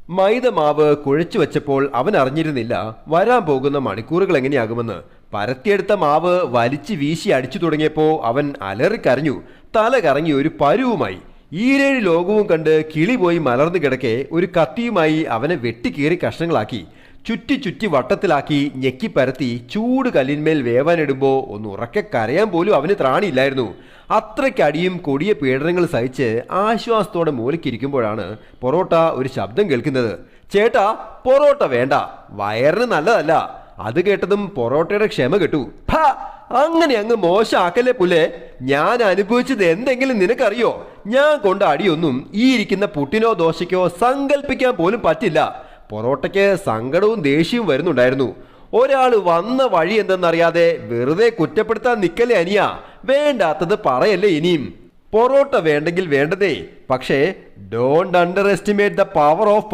മൈദ മാവ് കുഴച്ചു വെച്ചപ്പോൾ അവൻ അറിഞ്ഞിരുന്നില്ല വരാൻ പോകുന്ന മണിക്കൂറുകൾ എങ്ങനെയാകുമെന്ന്. പരത്തിയെടുത്ത മാവ് വലിച്ചു വീശി അടിച്ചു തുടങ്ങിയപ്പോൾ അവൻ അലറിക്കരഞ്ഞു. തല കറങ്ങി ഒരു പരുവുമായി. ഈരേഴ് ലോകവും കണ്ട് കിളി പോയി മലർന്നു കിടക്കെ ഒരു കത്തിയുമായി അവനെ വെട്ടിക്കീറി കഷ്ണങ്ങളാക്കി ചുറ്റി ചുറ്റി വട്ടത്തിലാക്കി ഞെക്കി പരത്തി ചൂട് കല്ലിന്മേൽ വേവാനിടുമ്പോ ഒന്ന് ഉറക്കെ കരയാൻ പോലും അവന് ത്രാണിയില്ലായിരുന്നു. അത്രയ്ക്കടിയും കൊടിയ പീഡനങ്ങൾ സഹിച്ച് ആശ്വാസത്തോടെ മൂലക്കിരിക്കുമ്പോഴാണ് പൊറോട്ട ഒരു ശബ്ദം കേൾക്കുന്നത്. ചേട്ടാ, പൊറോട്ട വേണ്ട, വയറിന് നല്ലതല്ല. അത് കേട്ടതും പൊറോട്ടയുടെ ക്ഷമ കെട്ടു. അങ്ങനെ അങ്ങ് മോശമാക്കല്ലേ പുല്ലേ. ഞാൻ അനുഭവിച്ചത് എന്തെങ്കിലും നിനക്കറിയോ? ഞാൻ കൊണ്ട അടിയൊന്നും ഈ ഇരിക്കുന്ന പുട്ടിനോ ദോശയ്ക്കോ സങ്കല്പിക്കാൻ പോലും പറ്റില്ല. പൊറോട്ടയ്ക്ക് സങ്കടവും ദേഷ്യവും വരുന്നുണ്ടായിരുന്നു. ഒരാൾ വന്ന വഴി എന്തെന്നറിയാതെ വെറുതെ കുറ്റപ്പെടുത്താൻ നിക്കല്ലേ അനിയ. വേണ്ടാത്തത് പറയല്ലേ ഇനിയും. പൊറോട്ട വേണ്ടെങ്കിൽ വേണ്ടതേ, പക്ഷേ don't under estimate the power of